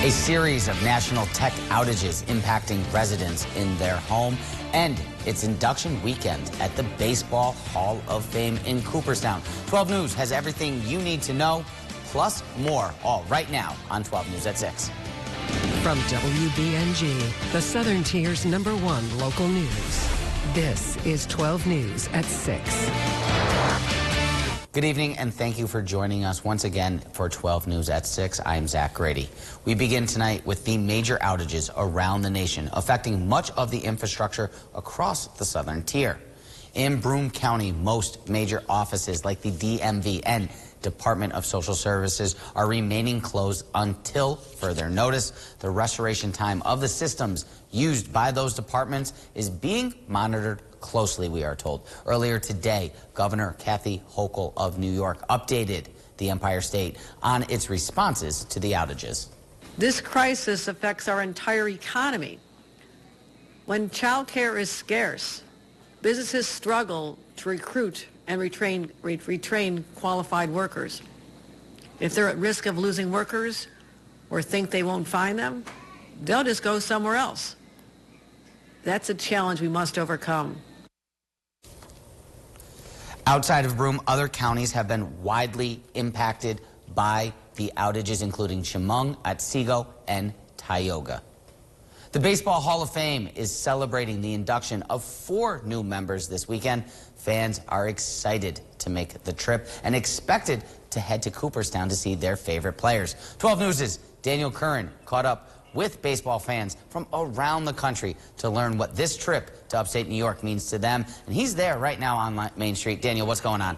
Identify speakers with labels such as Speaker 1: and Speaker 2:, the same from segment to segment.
Speaker 1: A series of national tech outages impacting residents in their home, and it's induction weekend at the Baseball Hall of Fame in Cooperstown. 12 News has everything you need to know, plus more, all right now on 12 News at 6.
Speaker 2: From WBNG, the Southern Tier's #1 local news. This is 12 News at 6.
Speaker 1: Good evening, and thank you for joining us once again for 12 News at 6. I'm Zach Grady. We begin tonight with the major outages around the nation, affecting much of the infrastructure across the Southern Tier. In Broome County, most major offices like the DMV and Department of Social Services are remaining closed until further notice. The restoration time of the systems used by those departments is being monitored closely, we are told. Earlier today, Governor Kathy Hochul of New York updated the Empire State on its responses to the outages.
Speaker 3: This crisis affects our entire economy. When child care is scarce, businesses struggle to recruit and retrain qualified workers. If they're at risk of losing workers or think they won't find them, they'll just go somewhere else. That's a challenge we must overcome.
Speaker 1: Outside of Broome, other counties have been widely impacted by the outages, including Chemung, Otsego, and Tioga. The Baseball Hall of Fame is celebrating the induction of 4 new members this weekend. Fans are excited to make the trip and expected to head to Cooperstown to see their favorite players. 12 News' Daniel Curran caught up with baseball fans from around the country to learn what this trip to upstate New York means to them. And he's there right now on Main Street. Daniel, what's going on?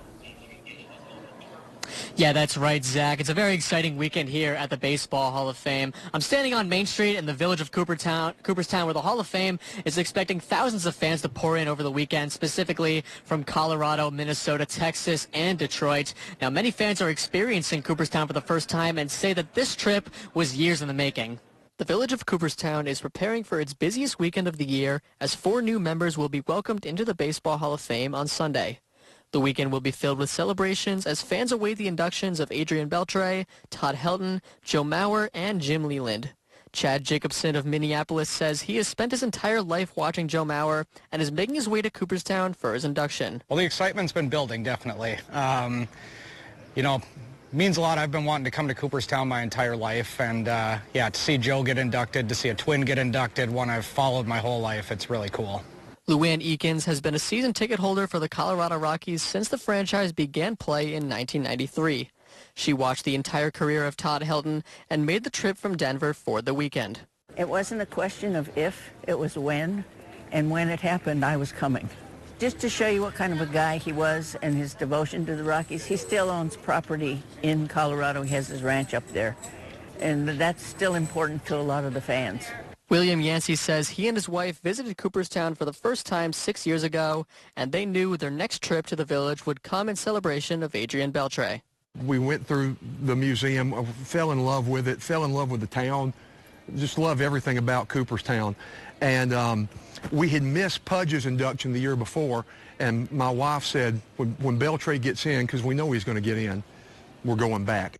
Speaker 4: Yeah, that's right, Zach. It's a very exciting weekend here at the Baseball Hall of Fame. I'm standing on Main Street in the village of Cooperstown, where the Hall of Fame is expecting thousands of fans to pour in over the weekend, specifically from Colorado, Minnesota, Texas, and Detroit. Now, many fans are experiencing Cooperstown for the first time and say that this trip was years in the making. The village of Cooperstown is preparing for its busiest weekend of the year as 4 new members will be welcomed into the Baseball Hall of Fame on Sunday. The weekend will be filled with celebrations as fans await the inductions of Adrian Beltre, Todd Helton, Joe Mauer, and Jim Leland. Chad Jacobson of Minneapolis says he has spent his entire life watching Joe Mauer and is making his way to Cooperstown for his induction.
Speaker 5: Well, the excitement's been building, definitely. Means a lot. I've been wanting to come to Cooperstown my entire life, and to see Joe get inducted, to see a twin get inducted, one I've followed my whole life, it's really cool.
Speaker 4: Luann Eakins has been a season ticket holder for the Colorado Rockies since the franchise began play in 1993. She watched the entire career of Todd Helton and made the trip from Denver for the weekend.
Speaker 6: It wasn't a question of if, it was when, and when it happened, I was coming. Just to show you what kind of a guy he was and his devotion to the Rockies, he still owns property in Colorado. He has his ranch up there, and that's still important to a lot of the fans.
Speaker 4: William Yancey says he and his wife visited Cooperstown for the first time 6 years ago, and they knew their next trip to the village would come in celebration of Adrian Beltre.
Speaker 7: We went through the museum, fell in love with it, fell in love with the town, just love everything about Cooperstown. And we had missed Pudge's induction the year before, and my wife said, when Beltre gets in, because we know he's going to get in, we're going back.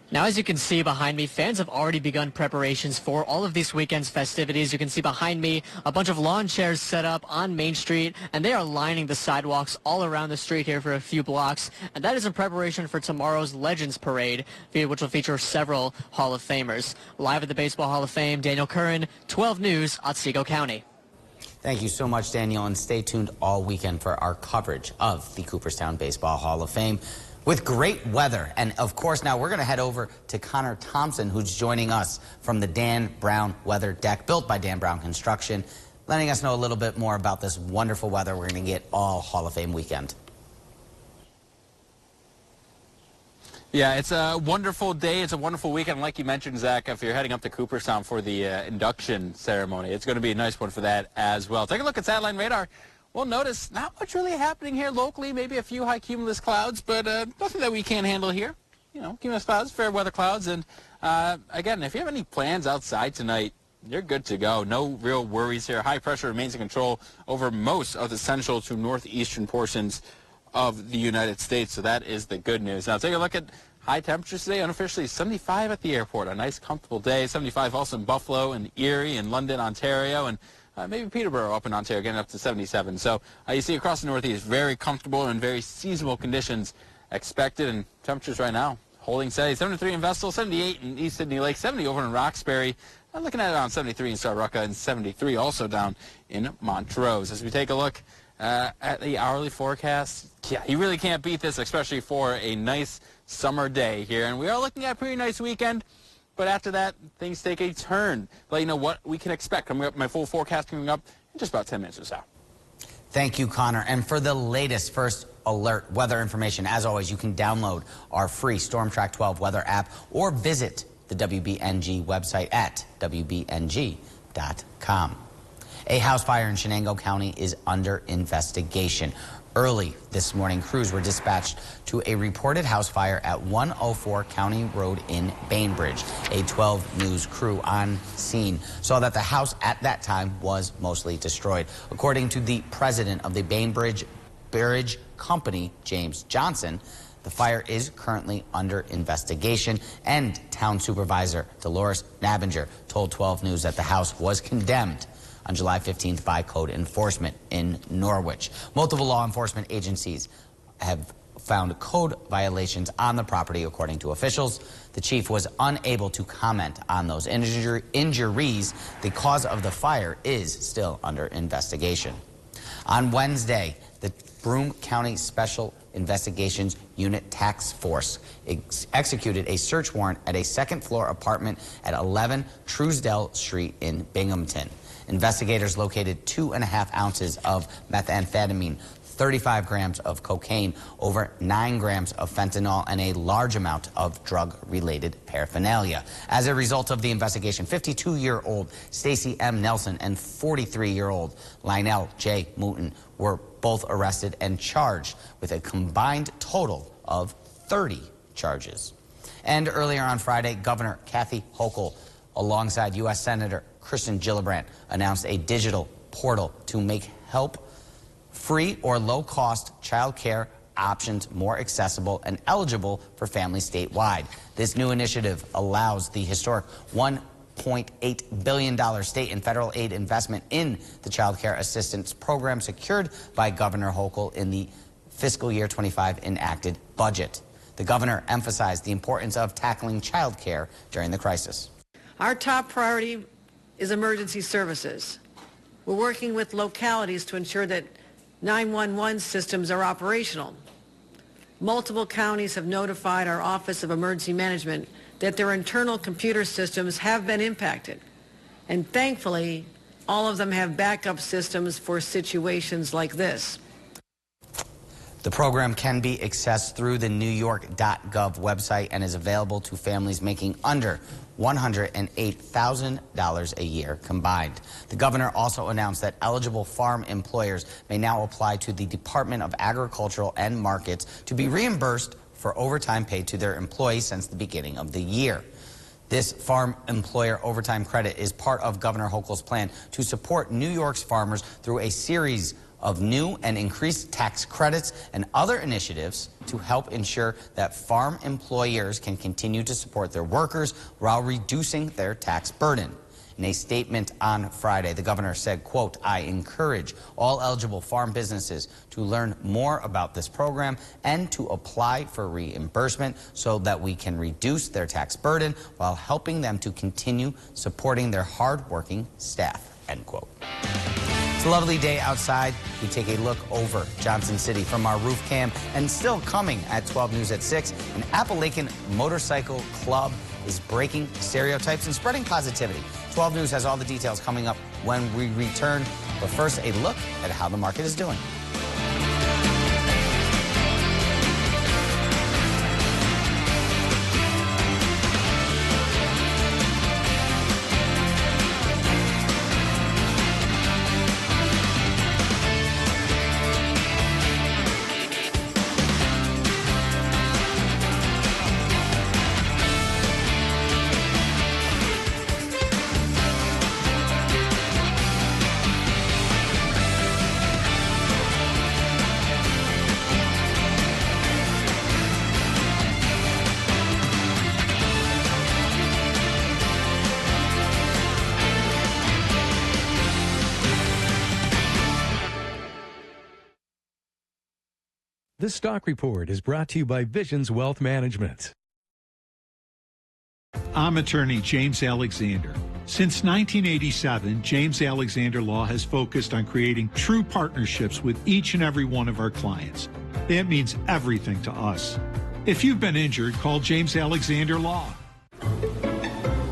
Speaker 4: Now, as you can see behind me, fans have already begun preparations for all of this weekend's festivities. You can see behind me a bunch of lawn chairs set up on Main Street, and they are lining the sidewalks all around the street here for a few blocks. And that is in preparation for tomorrow's Legends Parade, which will feature several Hall of Famers. Live at the Baseball Hall of Fame, Daniel Curran, 12 News, Otsego County.
Speaker 1: Thank you so much, Daniel, and stay tuned all weekend for our coverage of the Cooperstown Baseball Hall of Fame with great weather. And of course, now we're going to head over to Connor Thompson, who's joining us from the Dan Brown Weather Deck, built by Dan Brown Construction, letting us know a little bit more about this wonderful weather we're going to get all Hall of Fame weekend.
Speaker 8: Yeah, it's a wonderful day. It's a wonderful weekend. Like you mentioned, Zach, if you're heading up to Cooperstown for the induction ceremony, it's going to be a nice one for that as well. Take a look at satellite radar. We'll notice not much really happening here locally, maybe a few high cumulus clouds, but nothing that we can't handle here. You know, cumulus clouds, fair weather clouds, and again, if you have any plans outside tonight, you're good to go. No real worries here. High pressure remains in control over most of the central to northeastern portions of the United States, so that is the good news. Now take a look at High temperatures today, unofficially 75 at the airport. A nice, comfortable day. 75 also in Buffalo and Erie and London, Ontario, and maybe Peterborough up in Ontario, getting up to 77. So you see across the Northeast, very comfortable and very seasonable conditions expected, and temperatures right now holding steady. 73 in Vestal, 78 in East Sydney Lake, 70 over in Roxbury. I'm looking at around 73 in Saruca, and 73 also down in Montrose. As we take a look at the hourly forecast, yeah, you really can't beat this, especially for a nice summer day here. And we are looking at a pretty nice weekend, but after that, things take a turn. Let you know what we can expect coming up. My full forecast coming up in just about 10 minutes or so.
Speaker 1: Thank you, Connor. And for the latest first alert weather information, as always, you can download our free Storm Track 12 weather app or visit the WBNG website at WBNG.com. A house fire in Shenango County is under investigation. Early this morning, crews were dispatched to a reported house fire at 104 County Road in Bainbridge. A 12 News crew on scene saw that the house at that time was mostly destroyed. According to the president of the Bainbridge Bridge Company, James Johnson, the fire is currently under investigation, and Town Supervisor Dolores Nabinger told 12 News that the house was condemned on July 15th by code enforcement in Norwich. Multiple law enforcement agencies have found code violations on the property, according to officials. The chief was unable to comment on those injuries. The cause of the fire is still under investigation. On Wednesday, the Broome County Special Investigations Unit Task Force executed a search warrant at a second-floor apartment at 11 Truesdell Street in Binghamton. Investigators located 2.5 ounces of methamphetamine, 35 grams of cocaine, over 9 grams of fentanyl, and a large amount of drug-related paraphernalia. As a result of the investigation, 52-year-old Stacy M. Nelson and 43-year-old Lionel J. Mouton were both arrested and charged with a combined total of 30 charges. And earlier on Friday, Governor Kathy Hochul, alongside U.S. Senator Kristen Gillibrand, announced a digital portal to make free or low-cost child care options more accessible and eligible for families statewide. This new initiative allows the historic $1.8 billion state and federal aid investment in the Child Care Assistance Program secured by Governor Hochul in the fiscal year 25 enacted budget. The governor emphasized the importance of tackling child care during the crisis.
Speaker 3: Our top priority is emergency services. We're working with localities to ensure that 911 systems are operational. Multiple counties have notified our Office of Emergency Management that their internal computer systems have been impacted. And thankfully, all of them have backup systems for situations like this.
Speaker 1: The program can be accessed through the NewYork.gov website and is available to families making under $108,000 a year combined. The governor also announced that eligible farm employers may now apply to the Department of Agricultural and Markets to be reimbursed for overtime paid to their employees since the beginning of the year. This farm employer overtime credit is part of Governor Hochul's plan to support New York's farmers through a series of new and increased tax credits and other initiatives to help ensure that farm employers can continue to support their workers while reducing their tax burden. In a statement on Friday, the governor said, quote, "I encourage all eligible farm businesses to learn more about this program and to apply for reimbursement so that we can reduce their tax burden while helping them to continue supporting their hardworking staff," end quote. It's a lovely day outside. We take a look over Johnson City from our roof cam, and still coming at 12 News at 6, an Appalachian Motorcycle Club is breaking stereotypes and spreading positivity. 12 News has all the details coming up when we return, but first a look at how the market is doing.
Speaker 9: This stock report is brought to you by Visions Wealth Management.
Speaker 10: I'm attorney James Alexander. Since 1987, James Alexander Law has focused on creating true partnerships with each and every one of our clients. That means everything to us. If you've been injured, call James Alexander Law.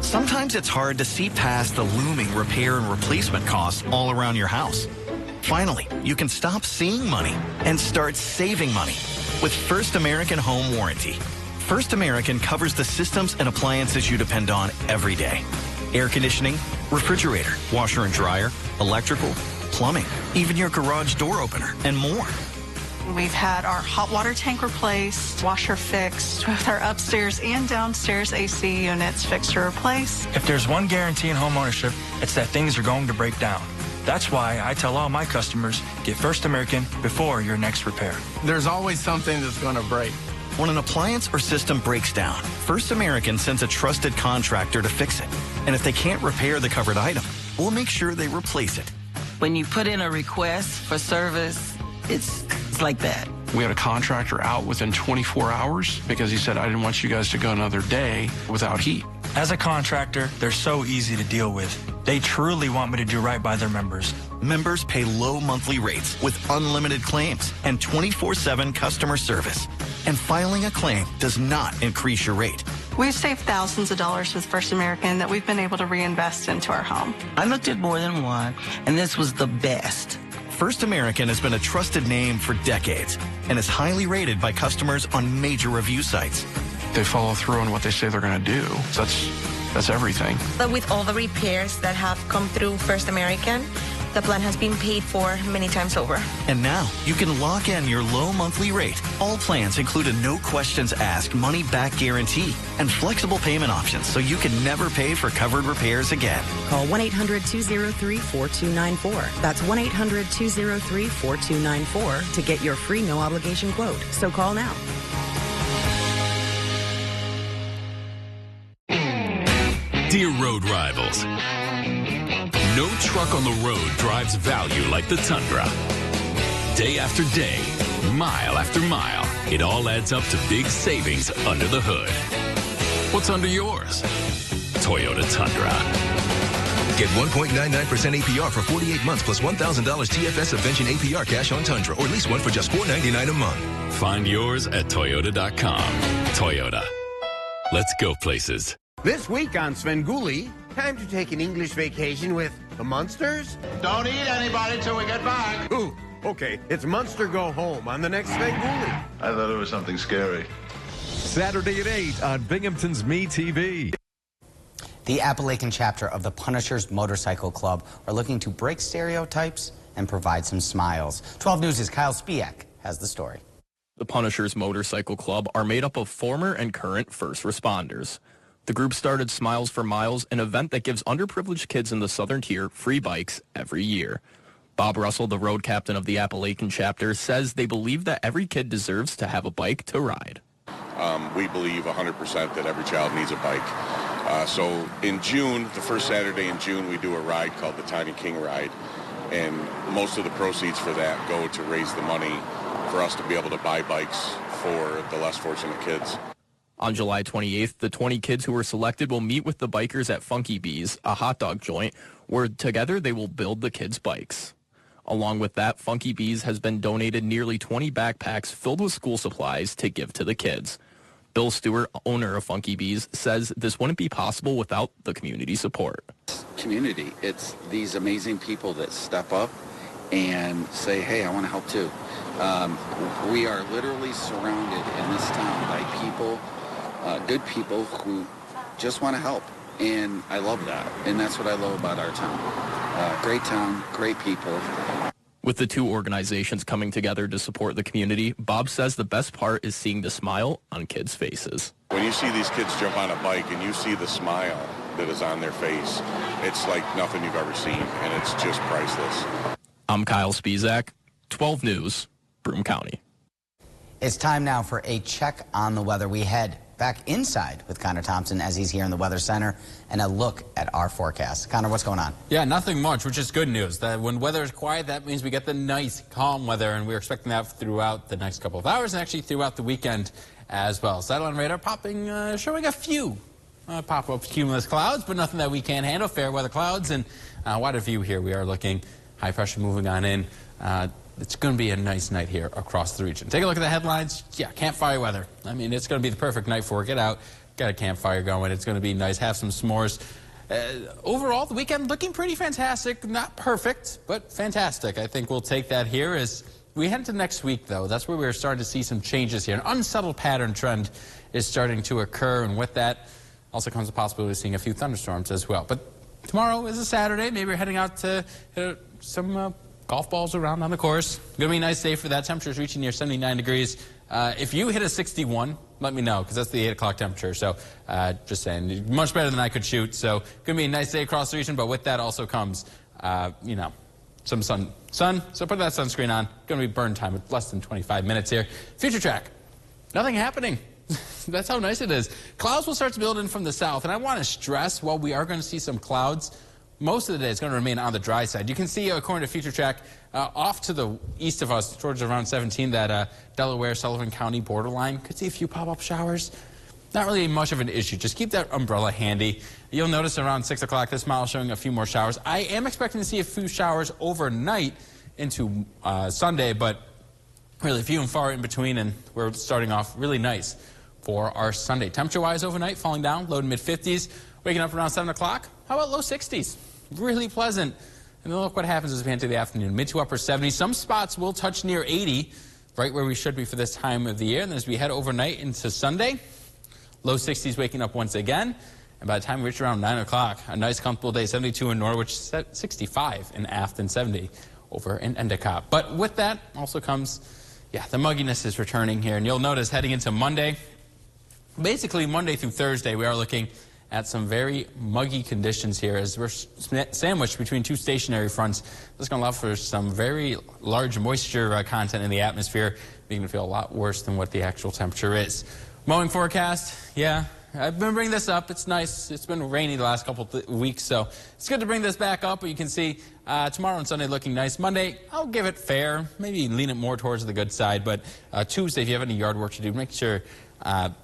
Speaker 11: Sometimes it's hard to see past the looming repair and replacement costs all around your house. Finally, you can stop seeing money and start saving money with First American Home Warranty. First American covers the systems and appliances you depend on every day. Air conditioning, refrigerator, washer and dryer, electrical, plumbing, even your garage door opener, and more.
Speaker 12: We've had our hot water tank replaced, washer fixed, with our upstairs and downstairs AC units fixed or replaced.
Speaker 13: If there's one guarantee in home ownership, it's that things are going to break down. That's why I tell all my customers, get First American before your next repair.
Speaker 14: There's always something that's going to break.
Speaker 11: When an appliance or system breaks down, First American sends a trusted contractor to fix it. And if they can't repair the covered item, we'll make sure they replace it.
Speaker 15: When you put in a request for service, it's like that.
Speaker 16: We had a contractor out within 24 hours because he said, I didn't want you guys to go another day without heat.
Speaker 13: As a contractor, they're so easy to deal with. They truly want me to do right by their members.
Speaker 11: Members pay low monthly rates with unlimited claims and 24/7 customer service. And filing a claim does not increase your rate.
Speaker 12: We've saved thousands of dollars with First American that we've been able to reinvest into our home.
Speaker 15: I looked at more than one, and this was the best.
Speaker 11: First American has been a trusted name for decades and is highly rated by customers on major review sites.
Speaker 16: They follow through on what they say they're going to do. That's everything.
Speaker 17: But with all the repairs that have come through First American, the plan has been paid for many times over.
Speaker 11: And now you can lock in your low monthly rate. All plans include a no questions asked money back guarantee and flexible payment options so you can never pay for covered repairs again.
Speaker 18: Call 1-800-203-4294. That's 1-800-203-4294 to get your free no obligation quote. So call now.
Speaker 19: Dear road rivals, no truck on the road drives value like the Tundra. Day after day, mile after mile, it all adds up to big savings under the hood. What's under yours? Toyota Tundra.
Speaker 20: Get 1.99% APR for 48 months plus $1,000 TFS Subvention APR cash on Tundra, or lease one for just $4.99 a month.
Speaker 19: Find yours at Toyota.com. Toyota. Let's go places.
Speaker 21: This week on Svengoolie, time to take an English vacation with the Munsters.
Speaker 22: Don't eat anybody till we get back.
Speaker 21: Ooh, okay. It's Munster Go Home on the next Svengoolie.
Speaker 22: I thought it was something scary.
Speaker 9: Saturday at 8 on Binghamton's Me TV.
Speaker 1: The Appalachian chapter of the Punishers Motorcycle Club are looking to break stereotypes and provide some smiles. 12 News' Kyle Spiek has the story.
Speaker 23: The Punishers Motorcycle Club are made up of former and current first responders. The group started Smiles for Miles, an event that gives underprivileged kids in the Southern Tier free bikes every year. Bob Russell, the road captain of the Appalachian chapter, says they believe that every kid deserves to have a bike to ride.
Speaker 24: We believe 100% that every child needs a bike. So in June, the first Saturday in June, we do a ride called the Tiny King Ride. And most of the proceeds for that go to raise the money for us to be able to buy bikes for the less fortunate kids.
Speaker 23: On July 28th, the 20 kids who were selected will meet with the bikers at Funky Bees, a hot dog joint, where together they will build the kids' bikes. Along with that, Funky Bees has been donated nearly 20 backpacks filled with school supplies to give to the kids. Bill Stewart, owner of Funky Bees, says this wouldn't be possible without the community support.
Speaker 25: Community, it's these amazing people that step up and say, hey, I want to help too. We are literally surrounded in this town by people, good people who just want to help. And I love that. And that's what I love about our town. Great town, great people.
Speaker 23: With the two organizations coming together to support the community, Bob says the best part is seeing the smile on kids' faces.
Speaker 24: When you see these kids jump on a bike and you see the smile that is on their face, it's like nothing you've ever seen, and it's just priceless.
Speaker 23: I'm Kyle Spiezak, 12 News, Broome County.
Speaker 1: It's time now for a check on the weather. We head back inside with Connor Thompson as he's here in the Weather Center, and a look at our forecast. Connor, what's going on?
Speaker 8: Yeah, nothing much, which is good news. That when weather is quiet, that means we get the nice, calm weather, and we're expecting that throughout the next couple of hours and actually throughout the weekend as well. Satellite radar showing a few pop-up cumulus clouds, but nothing that we can't handle. Fair weather clouds, and wide view here. We are looking high pressure moving on in. It's going to be a nice night here across the region. Take a look at the headlines. Yeah, campfire weather. I mean, it's going to be the perfect night for it. Get out, got a campfire going. It's going to be nice. Have some s'mores. Overall, the weekend looking pretty fantastic. Not perfect, but fantastic. I think we'll take that here as we head into next week, though. That's where we're starting to see some changes here. An unsettled pattern trend is starting to occur, and with that also comes the possibility of seeing a few thunderstorms as well. But tomorrow is a Saturday. Maybe we're heading out to hit some golf balls around on the course. Going to be a nice day for that. Temperatures reaching near 79 degrees. If you hit a 61, let me know, because that's the 8 o'clock temperature. So just saying, much better than I could shoot. So going to be a nice day across the region, but with that also comes, you know, some sun. So put that sunscreen on. Going to be burn time with less than 25 minutes here. Future track. Nothing happening. That's how nice it is. Clouds will start to build in from the south, and I want to stress, while we are going to see some clouds, most of the day is going to remain on the dry side. You can see, according to Future Track, off to the east of us, towards around 17, that Delaware, Sullivan County borderline. Could see a few pop-up showers. Not really much of an issue. Just keep that umbrella handy. You'll notice around 6 o'clock this mile showing a few more showers. I am expecting to see a few showers overnight into Sunday, but really few and far in between, and we're starting off really nice for our Sunday. Temperature-wise overnight, falling down, low to mid-50s. Waking up around 7 o'clock. How about low 60s? Really pleasant. And then look what happens as we enter the afternoon. Mid to upper 70s. Some spots will touch near 80, right where we should be for this time of the year. And then as we head overnight into Sunday, low 60s waking up once again. And by the time we reach around 9 o'clock, a nice comfortable day. 72 in Norwich, 65 in Afton, 70 over in Endicott. But with that also comes, yeah, the mugginess is returning here. And you'll notice heading into Monday, basically Monday through Thursday, we are looking at some very muggy conditions here as we're sandwiched between two stationary fronts. That's going to allow for some very large moisture content in the atmosphere, making it feel a lot worse than what the actual temperature is. Mowing forecast, yeah, I've been bringing this up. It's nice. It's been rainy the last couple of weeks, so it's good to bring this back up. But you can see tomorrow and Sunday looking nice. Monday, I'll give it fair, maybe lean it more towards the good side. But Tuesday, if you have any yard work to do, make sure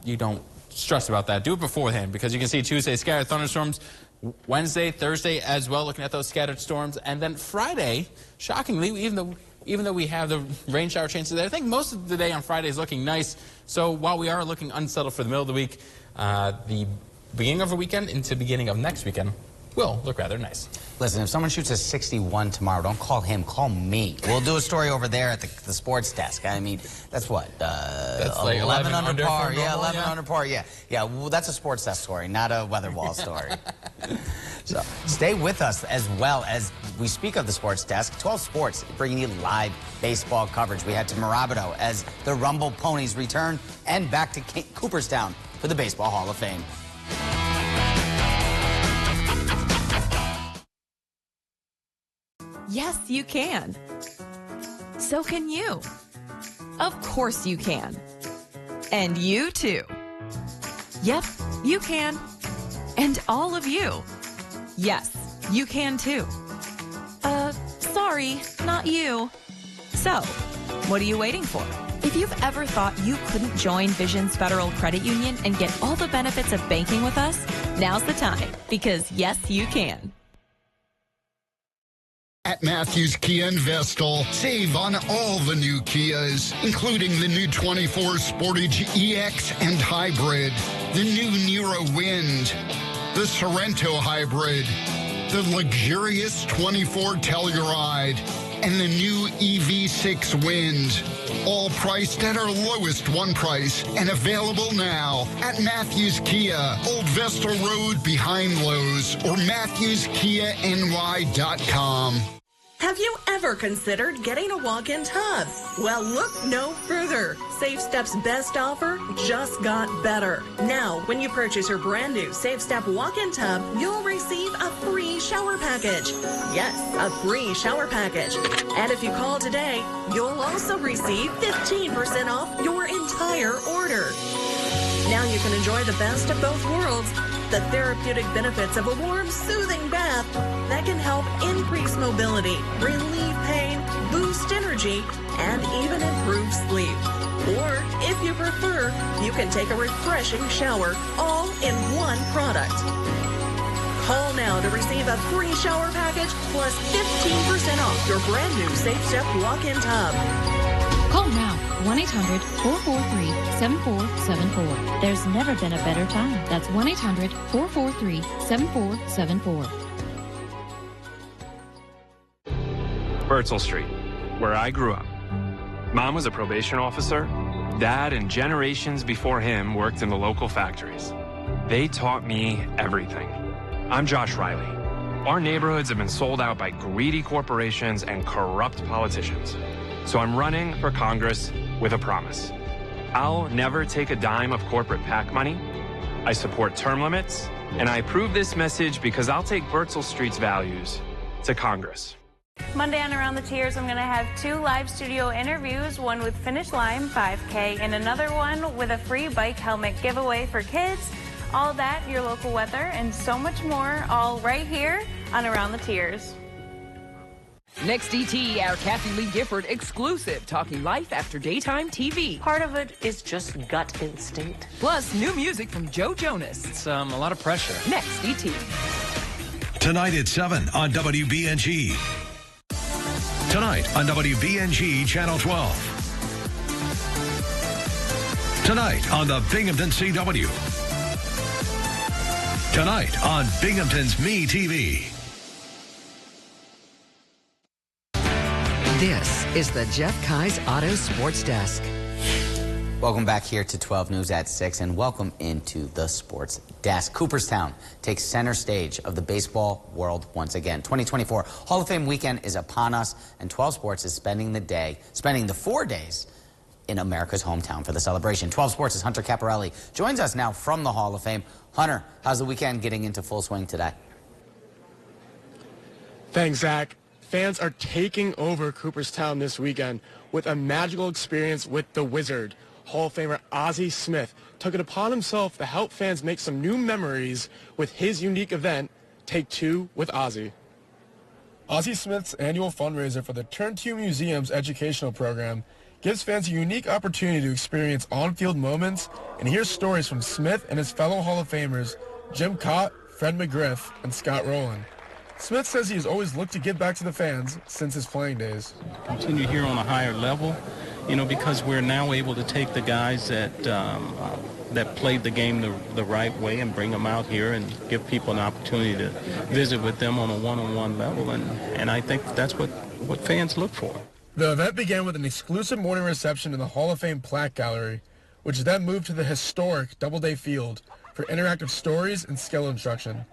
Speaker 8: you don't stress about that. Do it beforehand, because you can see Tuesday scattered thunderstorms, Wednesday, Thursday as well, looking at those scattered storms, and then Friday, shockingly, even though we have the rain shower chances there, I think most of the day on Friday is looking nice. So while we are looking unsettled for the middle of the week, the beginning of the weekend into beginning of next weekend will look rather nice.
Speaker 1: Listen, if someone shoots a 61 tomorrow, don't call him, call me. We'll do a story over there at the sports desk. I mean, that's what?
Speaker 8: That's like 11 under
Speaker 1: par.
Speaker 8: Yeah,
Speaker 1: 11 under par. Yeah. Well, that's a sports desk story, not a weather wall story. So stay with us as well as we speak of the sports desk. 12 Sports bringing you live baseball coverage. We head to Mirabido as the Rumble Ponies return, and back to Cooperstown for the Baseball Hall of Fame.
Speaker 2: Yes, you can. So can you. Of course you can. And you too. Yep, you can. And all of you. Yes, you can too. Sorry, not you. So, what are you waiting for? If you've ever thought you couldn't join Vision's Federal Credit Union and get all the benefits of banking with us, now's the time, because yes, you can.
Speaker 4: At Matthews Kia in Vestal, save on all the new Kias, including the new 24 Sportage EX and Hybrid, the new Nero Wind, the Sorrento Hybrid, the luxurious 24 Telluride, and the new EV6 Wind. All priced at our lowest one price and available now at Matthews Kia, Old Vestal Road behind Lowe's, or MatthewsKiaNY.com.
Speaker 5: Have you ever considered getting a walk-in tub? Well, look no further. Safe Step's best offer just got better. Now, when you purchase your brand new Safe Step walk-in tub, you'll receive a free shower package. Yes, a free shower package. And if you call today, you'll also receive 15% off your entire order. Now you can enjoy the best of both worlds. The therapeutic benefits of a warm, soothing bath that can help increase mobility, relieve pain, boost energy, and even improve sleep. Or, if you prefer, you can take a refreshing shower, all in one product. Call now to receive a free shower package plus 15% off your brand new Safe Step walk-in tub.
Speaker 3: Call now, 1-800-443-7474. There's never been a better time. That's 1-800-443-7474.
Speaker 6: Bertzel Street, where I grew up. Mom was a probation officer. Dad and generations before him worked in the local factories. They taught me everything. I'm Josh Riley. Our neighborhoods have been sold out by greedy corporations and corrupt politicians. So I'm running for Congress with a promise. I'll never take a dime of corporate PAC money. I support term limits, and I approve this message because I'll take Bertzel Street's values to Congress.
Speaker 7: Monday on Around the Tiers, I'm going to have 2 live studio interviews, one with Finish Line 5K and another one with a free bike helmet giveaway for kids. All that, your local weather, and so much more, all right here on Around the Tiers.
Speaker 10: Next ET, our Kathy Lee Gifford exclusive, talking life after daytime TV.
Speaker 14: Part of it is just gut instinct.
Speaker 10: Plus, new music from Joe Jonas.
Speaker 26: It's a lot of pressure.
Speaker 10: Next ET.
Speaker 27: Tonight at 7 on WBNG. Tonight on WBNG Channel 12. Tonight on the Binghamton CW. Tonight on Binghamton's Me TV.
Speaker 18: This is the Jeff Kai's Auto Sports Desk.
Speaker 1: Welcome back here to 12 News at 6 and welcome into the Sports Desk. Cooperstown takes center stage of the baseball world once again. 2024 Hall of Fame weekend is upon us and 12 Sports is spending the 4 days in America's hometown for the celebration. 12 Sports' Hunter Caparelli joins us now from the Hall of Fame. Hunter, how's the weekend getting into full swing today?
Speaker 28: Thanks, Zach. Fans are taking over Cooperstown this weekend with a magical experience with the Wizard. Hall of Famer Ozzie Smith took it upon himself to help fans make some new memories with his unique event, Take Two with Ozzie. Ozzie Smith's annual fundraiser for the Turn 2 Museum's educational program gives fans a unique opportunity to experience on-field moments and hear stories from Smith and his fellow Hall of Famers, Jim Cott, Fred McGriff, and Scott Rowland. Smith says he has always looked to give back to the fans since his playing days.
Speaker 29: Continue here on a higher level, because we're now able to take the guys that played the game the right way and bring them out here and give people an opportunity to visit with them on a one-on-one level, and I think that's what fans look for.
Speaker 28: The event began with an exclusive morning reception in the Hall of Fame Plaque Gallery, which then moved to the historic Doubleday Field for interactive stories and skill instruction.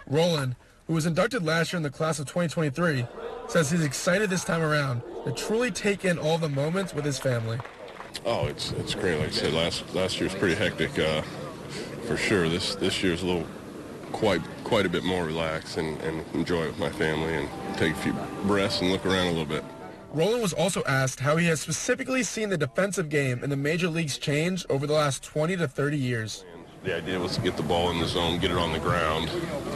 Speaker 28: Rowland, who was inducted last year in the class of 2023, says he's excited this time around to truly take in all the moments with his family.
Speaker 24: Oh, it's great. Like I said, last year was pretty hectic for sure. This year's a little quite a bit more relaxed and enjoy it with my family and take a few breaths and look around a little bit.
Speaker 28: Rowland was also asked how he has specifically seen the defensive game in the major leagues change over the last 20 to 30 years.
Speaker 24: The idea was to get the ball in the zone, get it on the ground,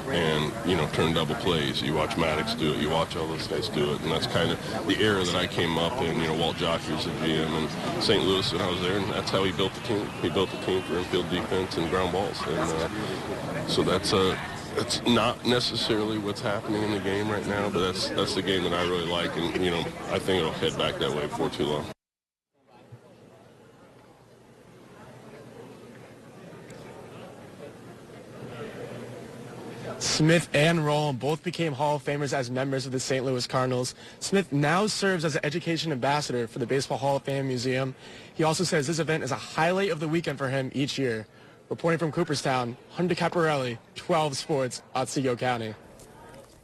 Speaker 24: and, turn double plays. You watch Maddox do it. You watch all those guys do it. And that's kind of the era that I came up in. Walt Jockey was a GM in St. Louis when I was there, and that's how he built the team. He built the team for infield defense and ground balls. And so that's not necessarily what's happening in the game right now, but that's the game that I really like, and, I think it'll head back that way before too long.
Speaker 28: Smith and Rowland both became Hall of Famers as members of the St. Louis Cardinals. Smith now serves as an education ambassador for the Baseball Hall of Fame Museum. He also says this event is a highlight of the weekend for him each year. Reporting from Cooperstown, Hunter Caparelli, 12 Sports, Otsego County.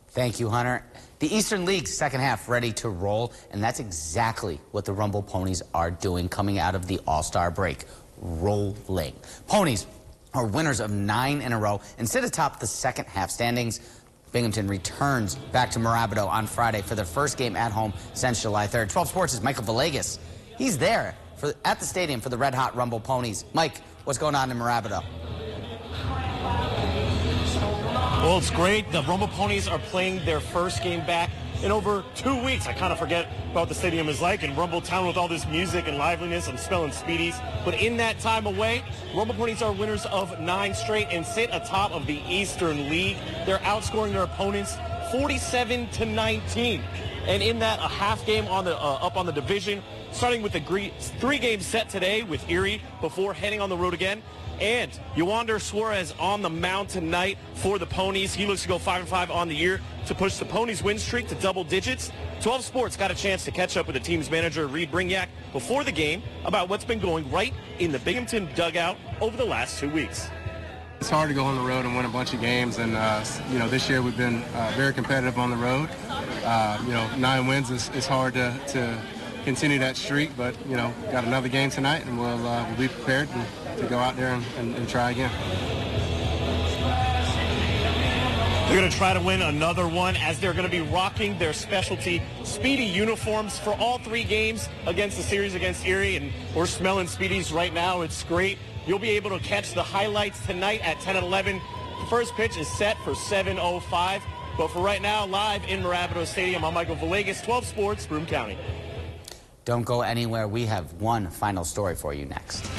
Speaker 1: Thank you, Hunter. The Eastern League's second half ready to roll, and that's exactly what the Rumble Ponies are doing coming out of the All-Star break. Rolling. Ponies are winners of 9 in a row and sit atop the second half standings. Binghamton returns back to Morabito on Friday for their first game at home since July 3rd. 12 Sports' Michael Villegas. He's there at the stadium for the Red Hot Rumble Ponies. Mike, what's going on in Mirabito?
Speaker 11: Well, it's great. The Rumble Ponies are playing their first game back in over 2 weeks. I kind of forget what the stadium is like in Rumble Town with all this music and liveliness. I'm smelling Speedies. But in that time away, Rumble Ponies are winners of 9 straight and sit atop of the Eastern League. They're outscoring their opponents 47-19. And in that, a half game on the up on the division, starting with the 3-game set today with Erie before heading on the road again. And Yoander Suarez on the mound tonight for the Ponies. He looks to go 5-5 on the year to push the Ponies' win streak to double digits. 12 Sports got a chance to catch up with the team's manager, Reed Brignac, before the game about what's been going right in the Binghamton dugout over the last 2 weeks.
Speaker 12: It's hard to go on the road and win a bunch of games, and this year we've been very competitive on the road. 9 wins is hard to continue that streak, but got another game tonight, and we'll be prepared to go out there and try again.
Speaker 11: They're going to try to win another one as they're going to be rocking their specialty Speedy uniforms for all 3 games against the series against Erie, and we're smelling Speedies right now. It's great. You'll be able to catch the highlights tonight at 10 and 11. The first pitch is set for 7:05, but for right now, live in Mirabito Stadium, I'm Michael Villegas, 12 Sports, Broome County.
Speaker 1: Don't go anywhere. We have one final story for you next.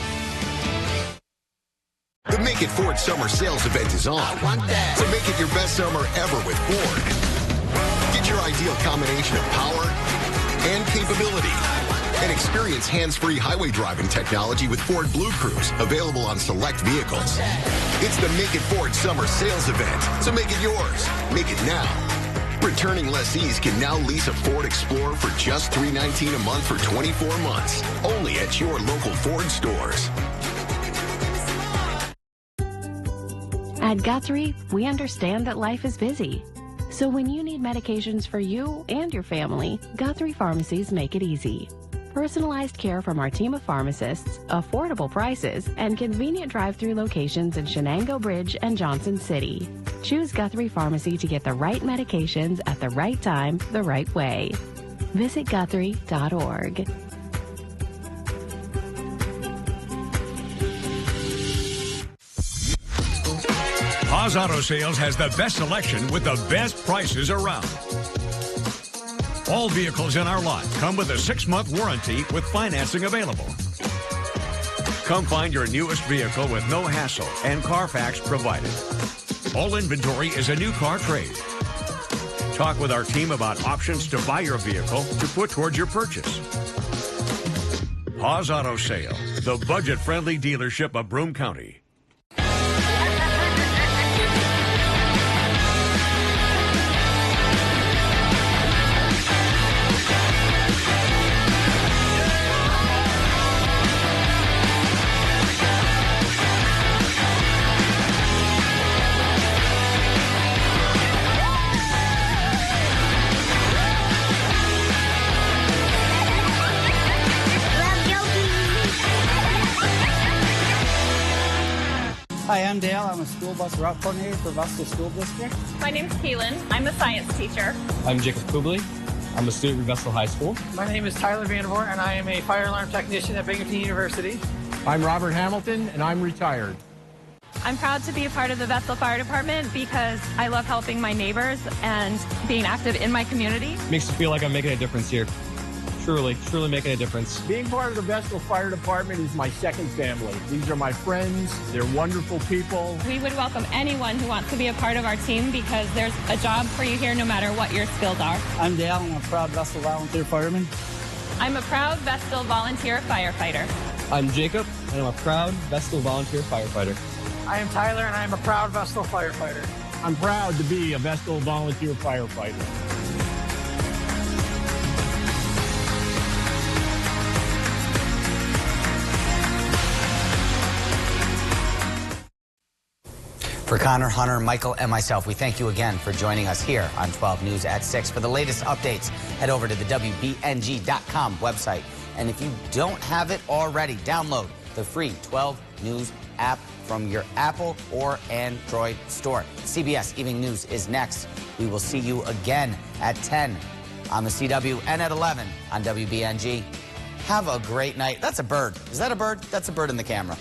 Speaker 13: The Make It Ford Summer Sales Event is on. I want that. So make it your best summer ever with Ford. Get your ideal combination of power and capability. And experience hands-free highway driving technology with Ford Blue Cruise, available on select vehicles. It's the Make It Ford Summer Sales Event. So make it yours. Make it now. Returning lessees can now lease a Ford Explorer for just $319 a month for 24 months. Only at your local Ford stores.
Speaker 15: At Guthrie, we understand that life is busy. So when you need medications for you and your family, Guthrie pharmacies make it easy. Personalized care from our team of pharmacists, affordable prices, and convenient drive-through locations in Shenango Bridge and Johnson City. Choose Guthrie Pharmacy to get the right medications at the right time, the right way. Visit Guthrie.org.
Speaker 27: Haas Auto Sales has the best selection with the best prices around. All vehicles in our lot come with a 6-month warranty with financing available. Come find your newest vehicle with no hassle and Carfax provided. All inventory is a new car trade. Talk with our team about options to buy your vehicle to put towards your purchase. Haas Auto Sale, the budget-friendly dealership of Broome County.
Speaker 16: Hi, I'm Dale. I'm a school bus route coordinator for Vestal School District.
Speaker 17: My name's Keelan. I'm a science teacher.
Speaker 19: I'm Jacob Kubley. I'm a student at Vestal High School.
Speaker 20: My name is Tyler Vandervoort, and I am a fire alarm technician at Binghamton University.
Speaker 26: I'm Robert Hamilton, and I'm retired.
Speaker 17: I'm proud to be a part of the Vestal Fire Department because I love helping my neighbors and being active in my community.
Speaker 19: Makes me feel like I'm making a difference here. Truly making a difference.
Speaker 26: Being part of the Vestal Fire Department is my second family. These are my friends. They're wonderful people.
Speaker 17: We would welcome anyone who wants to be a part of our team because there's a job for you here no matter what your skills are.
Speaker 16: I'm Dale. I'm a proud Vestal volunteer fireman.
Speaker 17: I'm a proud Vestal volunteer firefighter.
Speaker 19: I'm Jacob, and I'm a proud Vestal volunteer firefighter.
Speaker 20: I am Tyler, and I am a proud Vestal firefighter.
Speaker 26: I'm proud to be a Vestal volunteer firefighter.
Speaker 1: For Connor, Hunter, Michael, and myself, we thank you again for joining us here on 12 News at 6. For the latest updates, head over to the WBNG.com website. And if you don't have it already, download the free 12 News app from your Apple or Android store. CBS Evening News is next. We will see you again at 10 on the CW and at 11 on WBNG. Have a great night. That's a bird. Is that a bird? That's a bird in the camera.